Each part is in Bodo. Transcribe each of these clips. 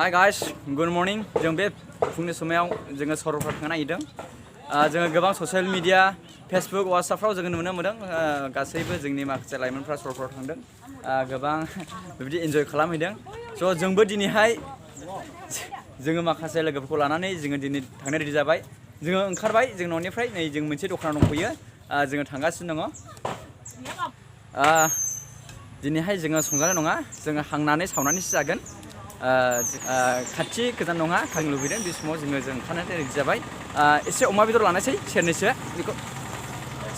Hi guys, good morning. जों बे फुंनि समायाव जोङो सरलपारा थांनो नागिरदों। जोङो गोबां ससियेल मिडिया, फेसबुक, वाट्सएपफ्राव जोङो नुनो मोनदों गासैबो जोंनि माखासे लाइमोनफ्रा सरलपारायाव थांदों। गोबां बिबायदि एन्जय खालामहैदों। स' जोंबो दिनैहाय जोङो माखासे लोगोफोरखौ लानानै जोङो दिनै थांनो रेडि जाबाय। जोङो ओंखारबाय जों न'निफ्राय नै जों मोनसे दखानाव दंफैयो। जोङो थांगासिनो दङ। दिनैहाय जोङो संजानाय नङा, जोङो हांनानै सावनानैसो जागोन। खाथि गोजान नङा थांनो लुबैदों बे समाव जों ओंखारनानै रेडि जाबाय। एसे अमा बेदर लानोसै सेरनैसो बेखौ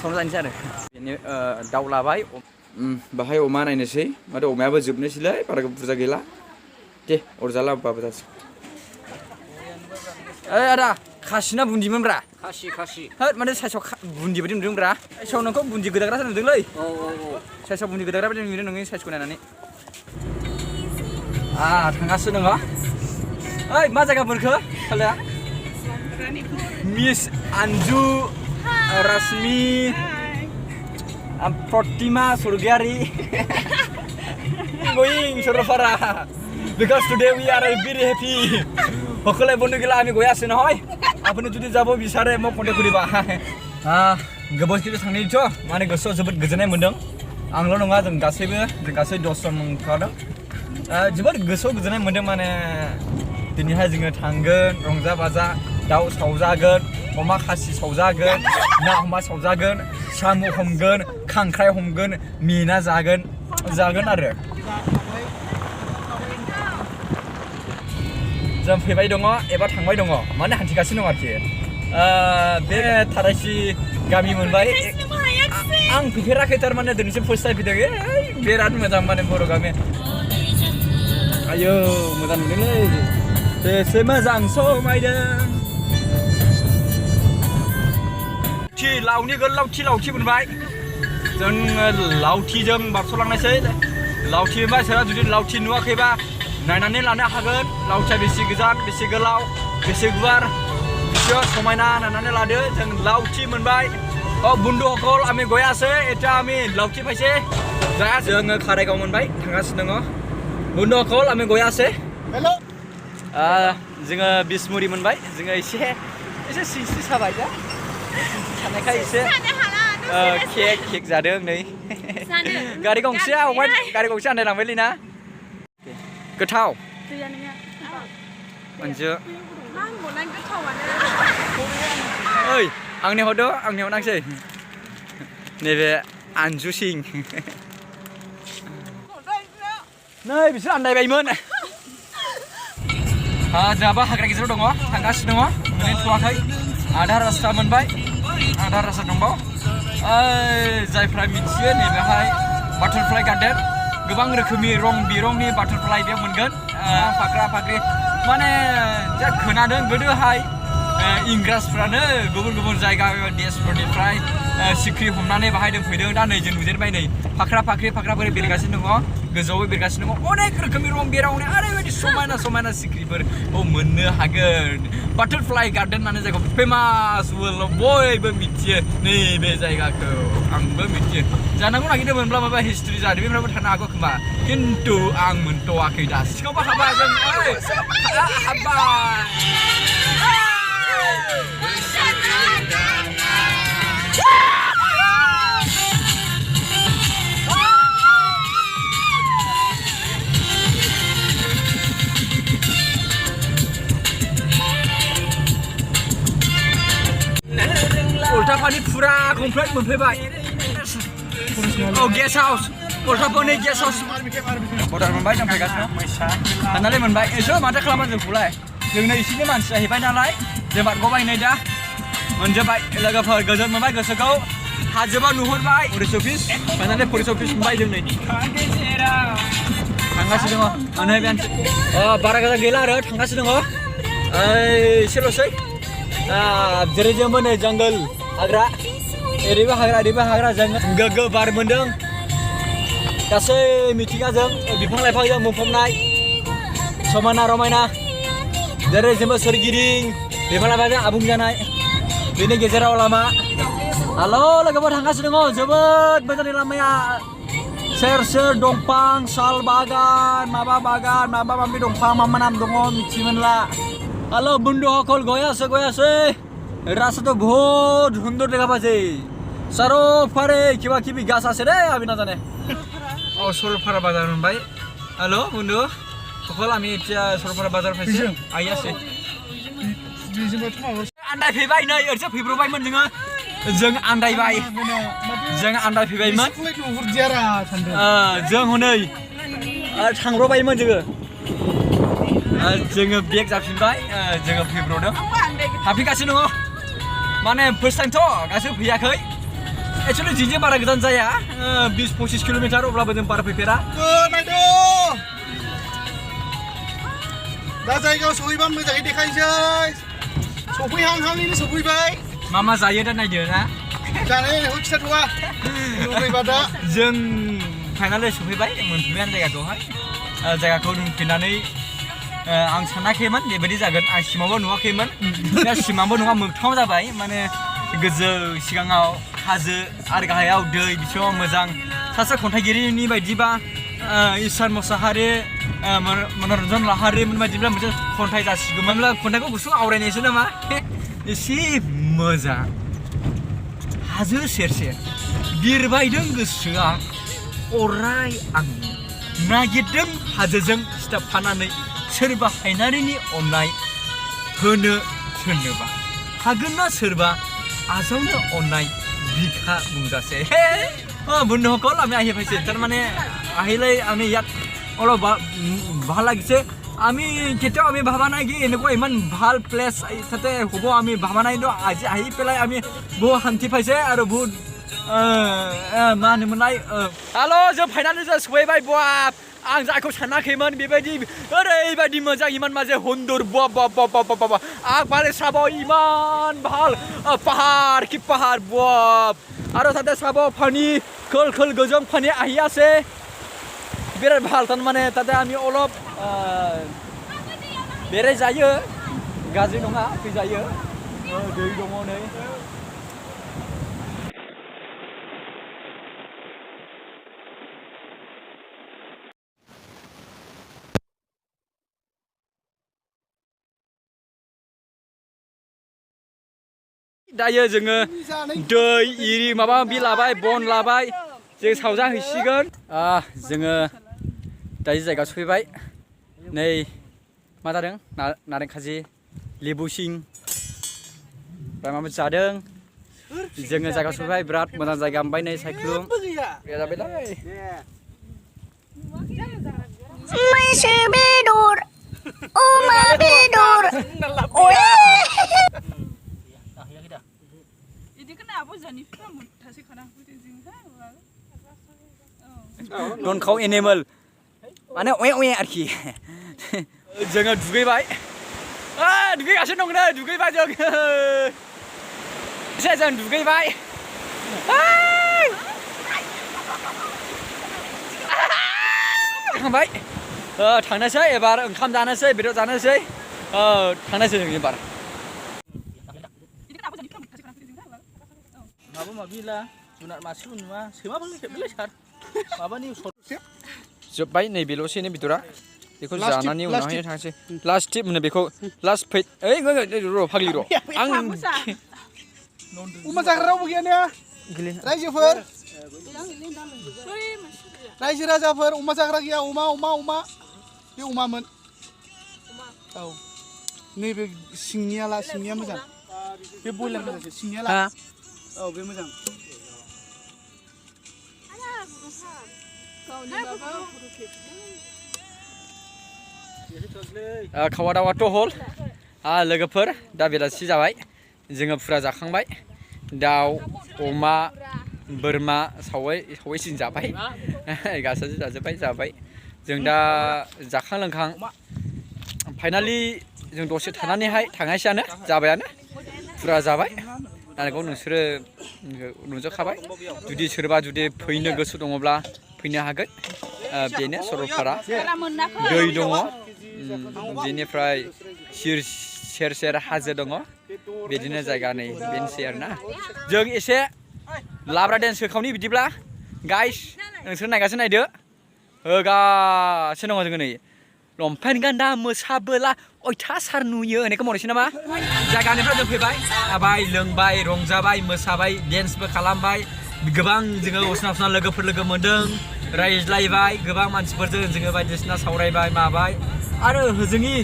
सावना जानोसै आरो बेनो दाउ लाबाय बाहाय अमा नायनोसै माथो अमायाबो जोबनोसैलै बारा बुरजा गैला दे अरजाला होमबाबो जासिगोन। ओइ आदा खासिना बुन्दिमोनब्रा? खासि होद माथो साइसआव बुन्दि बायदि नुदोंब्रा। साइसआव नोंखौ बुन्दि गोदाग्रासो नुदोंलै। साइसआव बुन्दि गोदाग्रा बायदि नुदों नोंनि साइसखौ नायनानै। थांगासिनो दङ। ओइ मा जायगा मोनखो खालाया? Miss Anju Rashmi Pratima Swargiary going Saralpara because today we are very happy সকলে বন্ধুগুলা আমি গৈ আছো নহয় আপুনি যদি যাব বিচাৰে মোক কন্টেক্ट কৰিবা गोबाव खिन्थु थांनायथ' माने गोसोआव जोबोद गोजोननाय मोन्दों आंल' नङा जों गासै 10 जन ओंखारदों जोबोद गोसोआव गोजोननाय मोन्दों माने दिनैहाय जोङो थांगोन रंजा बाजा दाउ सावजागोन अमा खासि सावजागोन ना अमा सावजागोन साम' हमगोन खांख्राइ हमगोन मिना जागोन आरो जों फैबाय दङ एबा थांबाय दङ माने हान्थिगासिनो दङ आरोखि बे थारायसि गामि मोनबाय आं फैफेराखै थारमाने दिनैसिम फार्स्ट टाइम फैदों बिराद मोजां माने बर' गामि आयौ मोजां नुदोंलै बेसे मोजां समायदों लावनि गोलाव लावथि मोनबाय जों लावथिजों बारस'लांनायसै लावथि मोनबाय सोरबा जुदि लावथि नुवाखैबा नायनानै लानो हागोन लावथिया बेसे गोजान बेसे गोलाव बेसे गुवार बेसे समायना नायनानै लादो जों लावथि मोनबाय बন্ধुসকল আমি গৈ আছে এটা আমি লাউটি পাইছে যা जोङो কাराइगाव मोनबाय थांगासिनो दङ बন্ধुসকল আমি গৈ আছে हेलो जोङो बिसमुरि मोनबाय जोङो एसे सिनस्रि साबाय दा सानायखाय एसे केक जादों नै गारि गंसेया आन्दायलांबायलै ना गोथाव मोनजो ओइ आंनि हरदो आंनि हरनांसै नैबे आन्जु सिं नै बिसोर आन्दायबायमोन जोंहाबो हाग्रा गेजेराव दङ थांगासिनो दङ मोनहैथ'वाखै आधा रास्ता मोनबाय आधा रास्ता दंबावो जायफ्रा मिथियो नैबेहाय बाटारफ्लाइ गार्डेन गोबां रोखोमनि रं बिरंनि बाटारफ्लाइ बेयाव मोनगोन फाख्रा फाख्रि माने जा खोनादों गोदोहाय इंराजफ्रानो गुबुन जायगा देशफोरनिफ्राय सिख्रि हमनानै बाहाय दोनफैदों दा नै जों नुजेनबाय नै फाख्रा फाख्रि बेरगासिनो दङ गोजौआवबो बेरगासिनो दङ अनेक रोखोमनि रं बेरावनि ओरैबायदि समायना सिख्रिफोर मोननो हागोन बाटारफ्लाइ गार्डेन होननानै जायगायाव फेमास वर्ल्डआव बयबो मिथियो नैबे जायगाखौ आंबो मिथियो जानांगौ नागिरदोंमोनब्ला माबा हिस्ट्रि जारिमिनफ्राबो थानो हागौ खोमा खिन्थु आं मोनथ'वाखै दासिमावबो हाबा जों हाब्बाय उल्टापानि फुरा कमप्लिट मोनफैबाय guest house Ultapani guest house order मोनबाय जों फैगासिनो थांनानै मोनबाय एसे माथो खालामो जोंखौलाय जोंनो इसिनि मानसि जाहैबाय नालाय जों बारग'बाय नै दा मोनजोब्बाय लोगोफोर गोजोन मोनबाय गोसोखौ हाजोबा नुहुरबाय पुलिस अफिस फैनानै पुलिस अफिस मोनबाय जों नै थांगासिनो दङ मोनहैबायानोसै बारा गोजान गैला आरो थांगासिनो दङ एसेल'सै जेरै जोंबो नै जंगल हाग्रा ओरैबो हाग्रा जों गोग्गो बार मोन्दों गासै मिथिंगाजों बिफां लाइफांजों बुंफबनाय समायना रमायना जेरै जोंबो सोरगिदिं बिफां लाइफांजों आबुं जानाय बेनि गेजेराव लामा हेल' लोगोफोर थांगासिनो दङ जोबोद मोजां लामाया सेर दंफां साल बागान माबा माबि दंफां मा नाम दङ मिथिमोनला हेलो बंधु সকল গৈ আছে रास्ताটো बहुत সুন্দর দেখা পাইছে চাৰিওফালে কিবা কিবি গাছ আছে ৰে আমি নাজানে সৰলপাৰা বাজাৰ মোনबाय हेलो বন্ধু সকল আমি এতিয়া সৰলপাৰা বাজাৰ পাইছে আহি আছে आन्दायफैबाय नै ओरैसो फैब्रबायमोन जों आन्दायफैबायमोन जों हनै थांब्रबायमोन जोङो बेग जाफिनबाय जोङो फैब्रदों हाबफैगासिनो दङ माने फार्स्ट टाइमथ' गासैबो फैयाखै एक्चुअली जोंजों बारा गोजान जाया 20-25 किल'मिटार अब्लाबो जों बारा फैफेरा दा जायगायाव सहैबा मोजाङै देखायनोसै सफैहांहांनिनो सफैबाय मा जायो दा नायदो ना जानायखौ खिथाथ'वा लुबैबा दा जों फाइनालि सफैबाय मोनफैबाय जायगाखौहाय जायगाखौ नुफैनानै आं सानाखैमोन बेबायदि जागोन आं सिमांबो नुवाखैमोन दा सिमांबो नङा मोगथाङाव जाबाय माने गोजौ सिगाङाव हाजो आरो गाहायाव दै बिथिङाव मोजां सासे खन्थाइगिरिनि बायदिबा ईशान मोसाहारि मनरन्जन लाहारिमोन बायदिब्ला मोनसे खन्थाइ जासिगौमोनब्ला खन्थाइखौ गुसुं आवरायनायसो नामा एसे मोजां हाजो सेर बिरबायदों गोसोआ अराय आं नागिरदों हाजोजों सिथाबफानानै सोरबा हायनारिनि अननाय होनो सोरनोबा हागोन ना सोरबा आजावनो अननाय बिखा बुंजासे বন্ধু সকল আমি আহি পাইছে তাৰমানে আহিলে আমি ইয়াত অলপ ভাল লাগিছে আমি কেতিয়াও আমি ভাবা নাই কি এনেকুৱা ইমান ভাল প্লেচ তাতে হ'ব আমি ভাবা নাই কিন্তু আজি আহি পেলাই আমি বহুত শান্তি পাইছে আৰু বহুত मा होनोमोनलाय हेलो जों फाइनालि जों सफैबाय बाब आं जायखौ सानाखैमोन बेबायदि ओरैबायदि मोजां इमान माजे हुन्दुर बाब आं बारे साबाव इमान ভাল পাহাড় কি পাহাড় বাব আৰু তাতে চাব পানী खोल गोजों पानी आহি আছে बिराद ভাল तारमाने ताते आमी अलप बेराय जायो गाज्रि नङा फैजायो दै दङ नै दायो जोङो दै इरि माबा माबि लाबाय बन लाबाय जों सावजा हैसिगोन जोङो दायो जायगायाव सफैबाय नै मा जादों नारें खाजि लेबु सिं ओमफ्राय माबा जादों जोङो जायगायाव सफैबाय बिराद मोजां जायगा ओमफ्राय नै सायख्लुम जाबायलै मैसो बेदर अमा बेदर Don't call animal. Mana oe आरोखि जोङो दुगैबाय दुगैगासिनो दं नै दुगैबाय जों एसे जों दुगैबाय थांबाय थांनोसै एबार ओंखाम जानोसै बेदर जानोसै थांनोसै जों एबार माबा माबिला जुनार मासेल' नुवा सैमाफोर खेबदोलै सार माबानि जोब्बाय नैबेल'सैनो बेदरा बेखौ जानानै उनावहाय थांसै लास्ट टिप होनो बेखौ लास्ट फैद ओइ र' फाग्लि र' आं अमा जाग्रा रावबो गैया ने रायजोफोर रायजो राजाफोर अमा जाग्रा गैया अमा बे अमामोन औ नैबे सिंनिया मोजां बे बयलार मोजांसो सिंनिया ला औ बे मोजां खावा दावाथ' हल लोगोफोर दा बेलासि जाबाय जोङो फुरा जाखांबाय दाउ अमा बोरमा सावैसिन जाबाय गासैबो जाबाय जों दा जाखां लोंखां फाइनालि जों दसे थानानैहाय थांनायसैयानो जाबायानो फुरा जाबाय जानायखौ नोंसोरो नुजोबखाबाय जुदि सोरबा फैनो गोसो दङब्ला फैनो हागोन बेनो सरलपारा दै दङ बेनिफ्राय सेर हाजो दङ बिदिनो जायगा नै बेनोसै आरोना जों एसे लाब्रा डेन्स होखावनि बिदिब्ला गाइस नोंसोर नायगासिनो नायदो होगासिनो दङ जोङो नै लंपेन्ट गानदा मोसाबोला अयथासार नुयो होननायखौ मावनोसै नामा जायगानिफ्राय जों फैबाय जाबाय लोंबाय रंजाबाय मोसाबाय डेन्सबो खालामबाय गोबां जोङो असना लोगोफोर लोगो मोन्दों रायज्लायबाय गोबां मानसिफोरजों जोङो बायदिसिना सावरायबाय माबाय आरो होजोंनि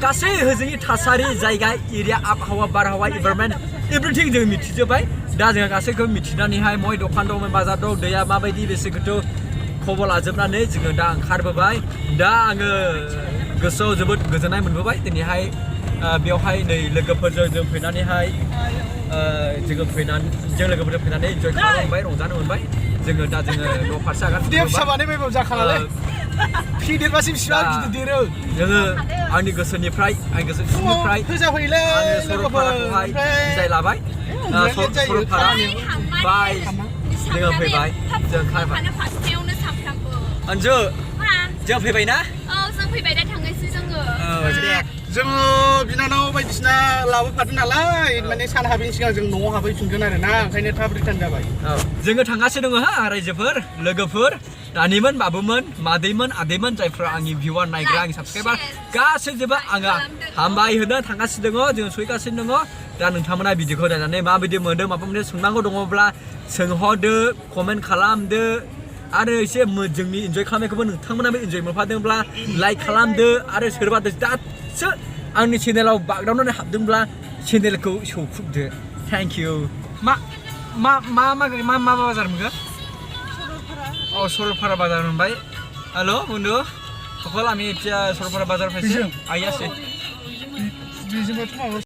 गासै होजोंनि थासारि जायगा एरिया आबहावा बारहावा इनभारमेन्ट एभ्रिथिं जों मिथिजोब्बाय दा जोङो गासैखौबो मिथिनानैहाय मय दखान दं बाजार दं दैया माबायदि बेसेखौथ' खबर लाजोबनानै जोङो दा ओंखारबोबाय दा आङो गोसोआव जोबोद गोजोननाय मोनबोबाय दिनैहाय बेवहाय नै लोगोफोरजों जों फैनानैहाय जोङो लोगोफोरजों फैनानै इन्जय खालामनो मोनबाय रंजानो मोनबाय जोङो दा जोङो न' फारसे फिदेरबासो बिसिबां गिदिर देरो जोङो आंनि गोसोनिफ्राय आंनि गोसो सिंनिफ्राय आङो सरलपाराखौहाय बिदाय लाबाय सरलपारा बाय जोङो फैबाय जों ओंखारबाय अन्जु जों फैबाय ना जों फैबाय दा थांनोसै जोङो बिनानाव बायदिसिना लाबोफादों नालाय माने सान हाबैनि सिगां जों न'आव हाबहैफिनगोन आरो ना ओंखायनो थाब रिटार्न जाबाय जोङो थांगासिनो दङ हा रायजोफोर लोगोफोर दानिमोन बाबुमोन मादैमोन आदैमोन जायफ्रा आंनि भिउआर नायग्रा आंनि साबसक्राइबार गासैजोंबो आङो हामबाय होनो थांगासिनो दङ जों सहैगासिनो दङ दा नोंथांमोना भिडिअखौ नायनानै माबायदि मोनदों माबा मोनसे सोंनांगौ दङब्ला सोंहरदो कमेन्ट खालामदो आरो एसे जोंनि इन्जय खालामनायखौबो नोंथांमोनाबो इन्जय मोनफादोंब्ला लाइक खालामदो आरो सोरबा दासो आंनि चेनेलाव बागदावनानै हाबदोंब्ला चेनेलखौ सौख्रुबदो थेंक इउ मा बाजार मोनगोन सरलपारा बाजार मोनबाय हेल' बন্ধু সকল আমি এতিয়া सरलपारा बाजार পাইছোঁ আহি আছে